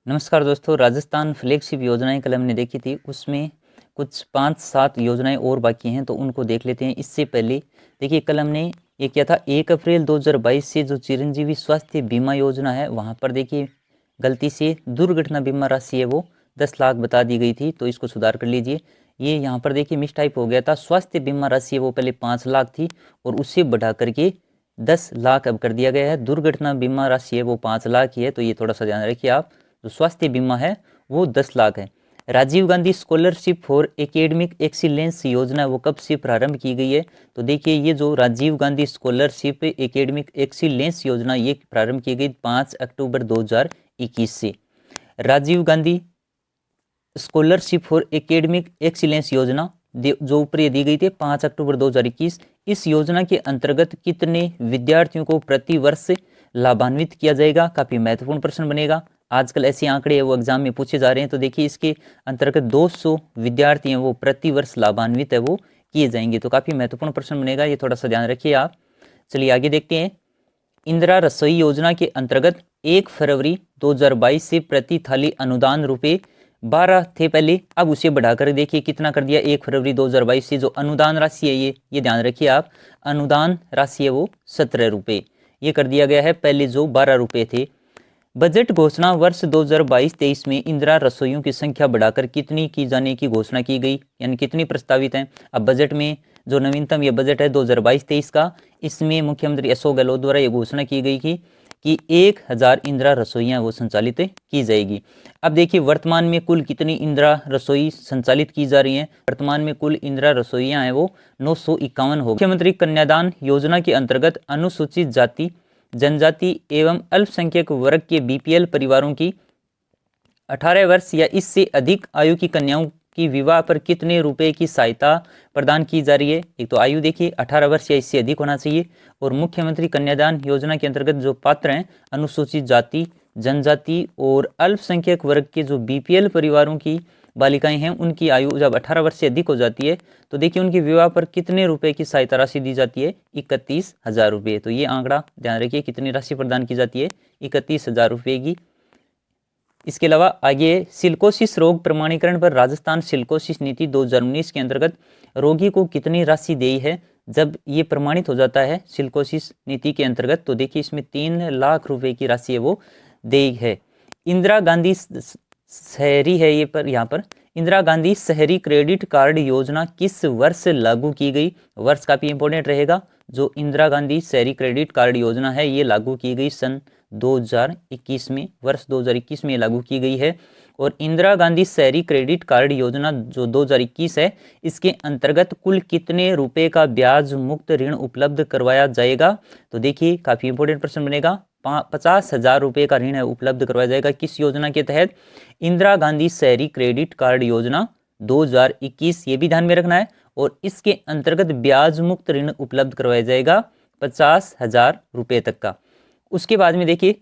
नमस्कार दोस्तों, राजस्थान फ्लैगशिप योजनाएं कल हमने देखी थी। उसमें कुछ 5-7 योजनाएं और बाकी हैं, तो उनको देख लेते हैं। इससे पहले देखिए, कल हमने ये किया था 1 अप्रैल 2022 से जो चिरंजीवी स्वास्थ्य बीमा योजना है, वहां पर देखिए गलती से दुर्घटना बीमा राशि है वो 10 लाख बता दी गई थी, तो इसको सुधार कर लीजिए। ये यहाँ पर देखिए मिस टाइप हो गया था। स्वास्थ्य बीमा राशि है वो पहले 5 लाख थी और उससे बढ़ा करके 10 लाख अब कर दिया गया है। दुर्घटना बीमा राशि है वो 5 लाख ही है, तो ये थोड़ा सा ध्यान रखिए आप। जो स्वास्थ्य बीमा है वो 10 लाख है। Rajiv Gandhi scholarship for academic excellence योजना वो कब से प्रारंभ की गई है? तो देखिए, ये जो Rajiv Gandhi scholarship academic excellence योजना ये प्रारंभ की गई 5 अक्टूबर 2021 से। Rajiv Gandhi scholarship for academic excellence योजना जो ऊपर ये दी गई थी 5 अक्टूबर 2021। इस योजना के अंतर्गत कितने विद्यार्थियों को प्रति वर्ष लाभान्वित किया जाएगा? काफी महत्वपूर्ण प्रश्न बनेगा। आजकल ऐसे आंकड़े है वो एग्जाम में पूछे जा रहे हैं। तो देखिए, इसके अंतर्गत 200 विद्यार्थी हैं वो प्रति वर्ष लाभान्वित है वो किए जाएंगे। तो काफी महत्वपूर्ण प्रश्न बनेगा, ये थोड़ा सा ध्यान रखिए आप। चलिए आगे देखते हैं। इंदिरा रसोई योजना के अंतर्गत 1 फरवरी 2022 से प्रति थाली अनुदान रुपए 12 थे पहले, अब उसे बढ़ाकर देखिए कितना कर दिया। 1 फरवरी 2022 से जो अनुदान राशि है ये ध्यान रखिए आप। अनुदान राशि है वो 17 रुपये ये कर दिया गया है, पहले जो 12 रुपये थे। बजट घोषणा वर्ष 2022-23 में इंदिरा रसोइयों की संख्या बढ़ाकर कितनी की जाने की घोषणा की गई, यानी कितनी प्रस्तावित है। अब बजट में जो नवीनतम ये बजट है 2022-23 का, इसमें मुख्यमंत्री अशोक गहलोत द्वारा ये घोषणा की गई थी कि 1000 इंदिरा रसोइयाँ वो संचालित की जाएगी। अब देखिए, वर्तमान में कुल कितनी इंदिरा रसोई संचालित की जा रही हैं? वर्तमान में कुल इंदिरा रसोइयाँ हैं वो 951 हो। मुख्यमंत्री कन्यादान योजना के अंतर्गत अनुसूचित जाति, जनजाति एवं अल्पसंख्यक वर्ग के बीपीएल परिवारों की 18 वर्ष या इससे अधिक आयु की कन्याओं की विवाह पर कितने रुपए की सहायता प्रदान की जा रही है? एक तो आयु देखिए 18 वर्ष या इससे अधिक होना चाहिए। और मुख्यमंत्री कन्यादान योजना के अंतर्गत जो पात्र हैं, अनुसूचित जाति, जनजाति और अल्पसंख्यक वर्ग के जो बीपीएल परिवारों की बालिकाएं हैं, उनकी आयु जब 18 वर्ष से अधिक हो जाती है, तो देखिए उनके विवाह पर कितने रुपए की सहायता राशि दी जाती है? 31,000 रुपये। तो ये आंकड़ा ध्यान रखिए, कितनी राशि प्रदान की जाती है? 31,000 रुपये की। इसके अलावा आगे सिलिकोसिस रोग प्रमाणीकरण पर राजस्थान सिलिकोसिस नीति 2019 के अंतर्गत रोगी को कितनी राशि दी है जब ये प्रमाणित हो जाता है सिलिकोसिस नीति के अंतर्गत? तो देखिए, इसमें 3 लाख रुपए की राशि है वो दी है। इंदिरा गांधी शहरी है ये पर यहाँ पर इंदिरा गांधी शहरी क्रेडिट कार्ड योजना किस वर्ष लागू की गई? वर्ष काफी इंपॉर्टेंट रहेगा। जो इंदिरा गांधी शहरी क्रेडिट कार्ड योजना है ये लागू की गई सन 2021 में, वर्ष 2021 में लागू की गई है। और इंदिरा गांधी शहरी क्रेडिट कार्ड योजना जो 2021 है, इसके अंतर्गत कुल कितने रुपए का ब्याज मुक्त ऋण उपलब्ध करवाया जाएगा? तो देखिए, काफी इंपॉर्टेंट प्रश्न बनेगा। 50,000 रुपए का ऋण उपलब्ध करवाया जाएगा। किस योजना के तहत? इंदिरा गांधी शहरी क्रेडिट कार्ड योजना 2021, ये भी ध्यान में रखना है। और इसके अंतर्गत ब्याज मुक्त ऋण उपलब्ध करवाया जाएगा 50,000 रुपए तक का। उसके बाद में देखिए,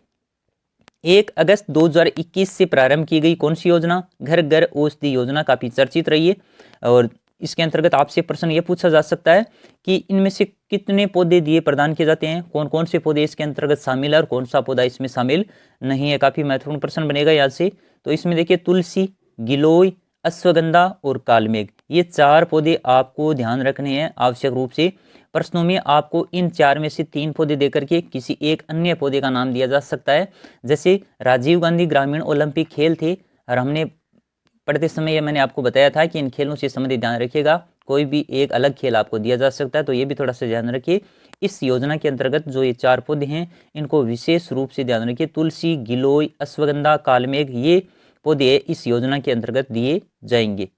1 अगस्त 2021 से प्रारंभ की गई कौन सी योजना? घर घर औषधि योजना, काफी चर्चित रही है। और इसके अंतर्गत आपसे प्रश्न ये पूछा जा सकता है कि इनमें से कितने पौधे दिए प्रदान किए जाते हैं, कौन कौन से पौधे इसके अंतर्गत शामिल है और कौन सा पौधा इसमें शामिल नहीं है? काफी महत्वपूर्ण प्रश्न बनेगा याद से। तो इसमें देखिए, तुलसी, गिलोय, अश्वगंधा और कालमेघ, ये 4 पौधे आपको ध्यान रखने हैं आवश्यक रूप से। प्रश्नों में आपको इन 4 में से 3 पौधे देकर के किसी एक अन्य पौधे का नाम दिया जा सकता है। जैसे राजीव गांधी ग्रामीण ओलंपिक खेल थे, और हमने पढ़ते समय ये मैंने आपको बताया था कि इन खेलों से संबंधित ध्यान रखिएगा। कोई भी एक अलग खेल आपको दिया जा सकता है, तो ये भी थोड़ा सा ध्यान रखिए। इस योजना के अंतर्गत जो ये 4 पौधे हैं, इनको विशेष रूप से ध्यान रखिए। तुलसी, गिलोय, अश्वगंधा, कालमेघ, ये पौधे इस योजना के अंतर्गत दिए जाएंगे।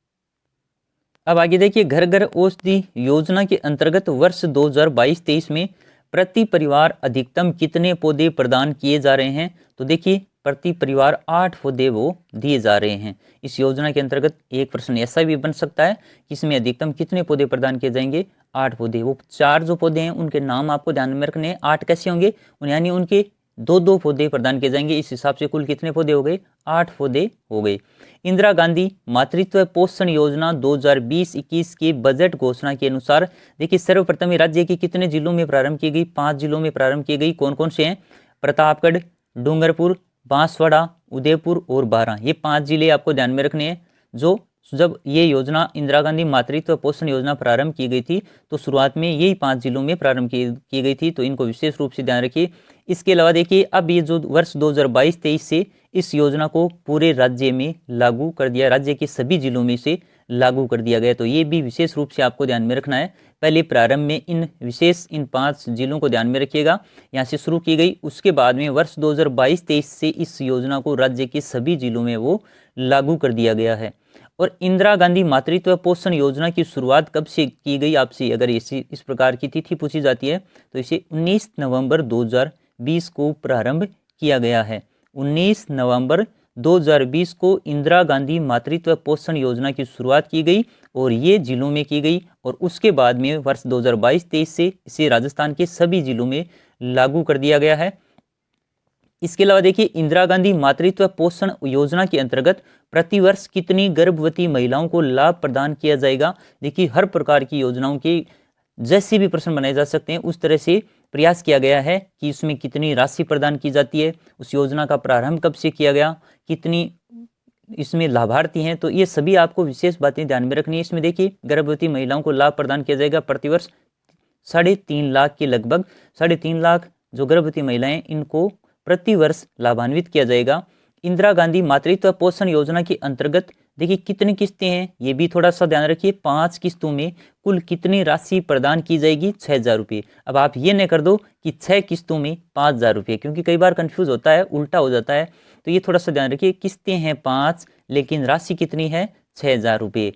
अब आगे देखिए, घर घर औषधि योजना के अंतर्गत वर्ष 2022-23 में प्रति परिवार अधिकतम कितने पौधे प्रदान किए जा रहे हैं? तो देखिए, प्रति परिवार 8 पौधे वो दिए जा रहे हैं इस योजना के अंतर्गत। एक प्रश्न ऐसा भी बन सकता है कि इसमें अधिकतम कितने पौधे प्रदान किए जाएंगे? 8 पौधे। वो 4 जो पौधे हैं उनके नाम आपको ध्यान में रखने हैं। 8 कैसे होंगे? यानी उनके 2-2 पौधे प्रदान किए जाएंगे। इस हिसाब से कुल कितने पौधे हो गए? 8 पौधे हो गए। इंदिरा गांधी मातृत्व पोषण योजना 2020-21 की बजट घोषणा के अनुसार देखिए, सर्वप्रथम राज्य के कितने जिलों में प्रारंभ की गई? 5 जिलों में प्रारंभ की गई। कौन कौन से हैं? प्रतापगढ़, डूंगरपुर, बांसवाड़ा उदयपुर और बारां, ये 5 जिले आपको ध्यान में रखने हैं। जो जब ये योजना इंदिरा गांधी मातृत्व पोषण योजना प्रारंभ की गई थी तो शुरुआत में यही 5 जिलों में प्रारंभ की गई थी, तो इनको विशेष रूप से ध्यान रखिए। इसके अलावा देखिए अब ये जो वर्ष 2022-23 से इस योजना को पूरे राज्य में लागू कर दिया, राज्य के सभी जिलों में से लागू कर दिया गया, तो ये भी विशेष रूप से आपको ध्यान में रखना है। पहले प्रारंभ में इन 5 जिलों को ध्यान में रखिएगा, यहाँ से शुरू की गई। उसके बाद में वर्ष 2022-23 से इस योजना को राज्य के सभी जिलों में वो लागू कर दिया गया है। और इंदिरा गांधी मातृत्व पोषण योजना की शुरुआत कब से की गई, आपसे अगर इस प्रकार की तिथि पूछी जाती है तो इसे 19 नवंबर 2020 को प्रारंभ किया गया है। 19 नवंबर 2020 को इंदिरा गांधी मातृत्व पोषण योजना की शुरुआत की गई और ये जिलों में की गई, और उसके बाद में वर्ष 2022-23 से इसे राजस्थान के सभी जिलों में लागू कर दिया गया है। इसके अलावा देखिए इंदिरा गांधी मातृत्व पोषण योजना के अंतर्गत प्रतिवर्ष कितनी गर्भवती महिलाओं को लाभ प्रदान किया जाएगा। देखिए हर प्रकार की योजनाओं के जैसे भी प्रश्न बनाए जा सकते हैं उस तरह से प्रयास किया गया है कि इसमें कितनी राशि प्रदान की जाती है, उस योजना का प्रारंभ कब से किया गया, कितनी इसमें लाभार्थी हैं, तो ये सभी आपको विशेष बातें ध्यान में रखनी है। इसमें देखिए गर्भवती महिलाओं को लाभ प्रदान किया जाएगा प्रतिवर्ष 3.5 लाख के लगभग, 3.5 लाख जो गर्भवती महिलाएं इनको प्रतिवर्ष लाभान्वित किया जाएगा। इंदिरा गांधी मातृत्व पोषण योजना के अंतर्गत देखिए कितनी किस्तें हैं, ये भी थोड़ा सा ध्यान रखिए। 5 किस्तों में कुल कितनी राशि प्रदान की जाएगी, 6,000 रुपये। अब आप ये न कर दो कि 6 किस्तों में 5,000 रुपये, क्योंकि कई बार कंफ्यूज होता है, उल्टा हो जाता है, तो ये थोड़ा सा ध्यान रखिए। किस्तें हैं 5 लेकिन राशि कितनी है, 6,000 रुपये।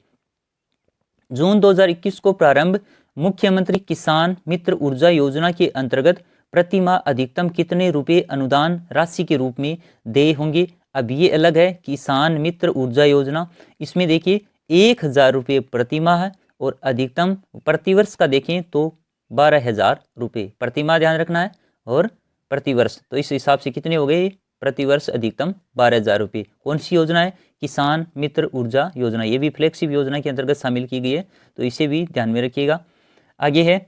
जून 2021 को प्रारंभ मुख्यमंत्री किसान मित्र ऊर्जा योजना के अंतर्गत प्रति माह अधिकतम कितने रुपए अनुदान राशि के रूप में देय होंगे। अब ये अलग है किसान मित्र ऊर्जा योजना, इसमें देखिए 1,000 रुपये प्रति माह है और अधिकतम प्रतिवर्ष का देखें तो 12,000 रुपये प्रति माह ध्यान रखना है और प्रतिवर्ष, तो इस हिसाब से कितने हो गए प्रतिवर्ष अधिकतम 12,000 रुपये। कौन सी योजना है, किसान मित्र ऊर्जा योजना, ये भी फ्लैगशिप योजना के अंतर्गत शामिल की गई है, तो इसे भी ध्यान में रखिएगा। आगे है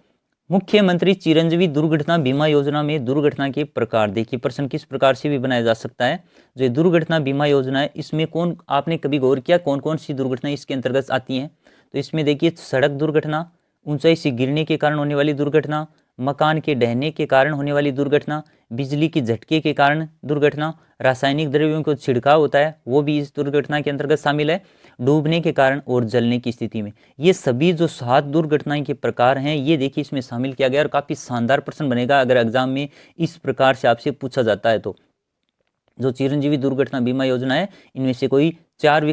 मुख्यमंत्री चिरंजीवी दुर्घटना बीमा योजना में दुर्घटना के प्रकार, देखिए प्रश्न किस प्रकार से भी बनाया जा सकता है। जो दुर्घटना बीमा योजना है इसमें कौन, आपने कभी गौर किया कौन कौन सी दुर्घटना इसके अंतर्गत आती हैं, तो इसमें देखिए सड़क दुर्घटना, ऊंचाई से गिरने के कारण होने वाली दुर्घटना, मकान के ढहने के कारण होने वाली दुर्घटना, बिजली के झटके के कारण दुर्घटना, रासायनिक द्रव्यों को छिड़काव होता है वो भी इस दुर्घटना के अंतर्गत शामिल है, डूबने के कारण और जलने की स्थिति में। ये सभी जो 7 दुर्घटनाएं के प्रकार हैं ये देखिए इसमें शामिल किया गया और काफ़ी शानदार प्रश्न बनेगा अगर एग्जाम में इस प्रकार से आपसे पूछा जाता है। तो जो चिरंजीवी दुर्घटना बीमा योजना है इनमें से कोई 3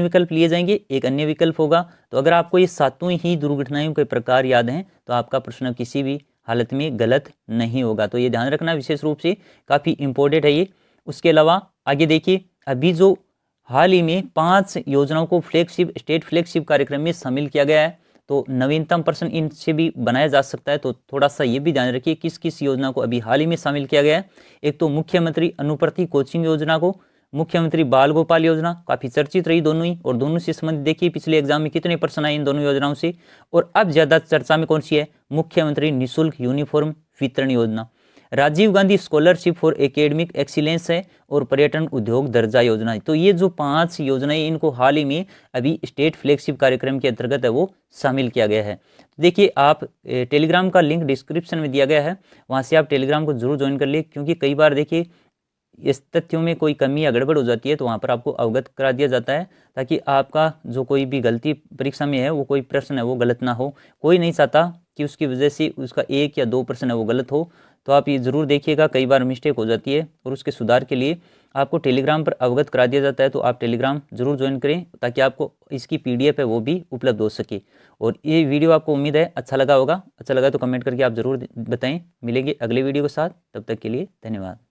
विकल्प लिए जाएंगे, एक अन्य विकल्प होगा। तो अगर आपको ये 7 ही दुर्घटनाओं के प्रकार याद हैं तो आपका प्रश्न किसी भी हालत में गलत नहीं होगा, तो ये ध्यान रखना विशेष रूप से, काफ़ी इंपॉर्टेंट है ये। उसके अलावा आगे देखिए अभी जो हाल ही में 5 योजनाओं को स्टेट फ्लैगशिप कार्यक्रम में शामिल किया गया है, तो नवीनतम प्रश्न इनसे भी बनाया जा सकता है, तो थोड़ा सा ये भी ध्यान रखिए किस किस योजना को अभी हाल ही में शामिल किया गया है। एक तो मुख्यमंत्री अनुप्रति कोचिंग योजना को, मुख्यमंत्री बाल गोपाल योजना काफ़ी चर्चित रही दोनों ही, और दोनों से संबंधित देखिए पिछले एग्जाम में कितने प्रश्न आए इन दोनों योजनाओं से। और अब ज़्यादा चर्चा में कौन सी है, मुख्यमंत्री निःशुल्क यूनिफॉर्म वितरण योजना, Rajiv Gandhi scholarship for academic excellence है, और पर्यटन उद्योग दर्जा योजना है। तो ये जो 5 योजनाएं इनको हाल ही में अभी स्टेट फ्लैगशिप कार्यक्रम के अंतर्गत है वो शामिल किया गया है। देखिए आप टेलीग्राम का लिंक डिस्क्रिप्शन में दिया गया है, वहाँ से आप टेलीग्राम को जरूर ज्वाइन कर लिए, क्योंकि कई बार देखिए इस तथ्यों में कोई कमी या गड़बड़ हो जाती है तो वहाँ पर आपको अवगत करा दिया जाता है, ताकि आपका जो कोई भी गलती परीक्षा में है वो कोई प्रश्न है वो गलत ना हो। कोई नहीं चाहता कि उसकी वजह से उसका 1 या 2 प्रश्न है वो गलत हो, तो आप ये ज़रूर देखिएगा, कई बार मिस्टेक हो जाती है और उसके सुधार के लिए आपको टेलीग्राम पर अवगत करा दिया जाता है, तो आप टेलीग्राम जरूर ज्वाइन करें ताकि आपको इसकी PDF है वो भी उपलब्ध हो सके। और ये वीडियो आपको उम्मीद है अच्छा लगा होगा, अच्छा लगा तो कमेंट करके आप ज़रूर बताएं। मिलेंगे अगले वीडियो के साथ, तब तक के लिए धन्यवाद।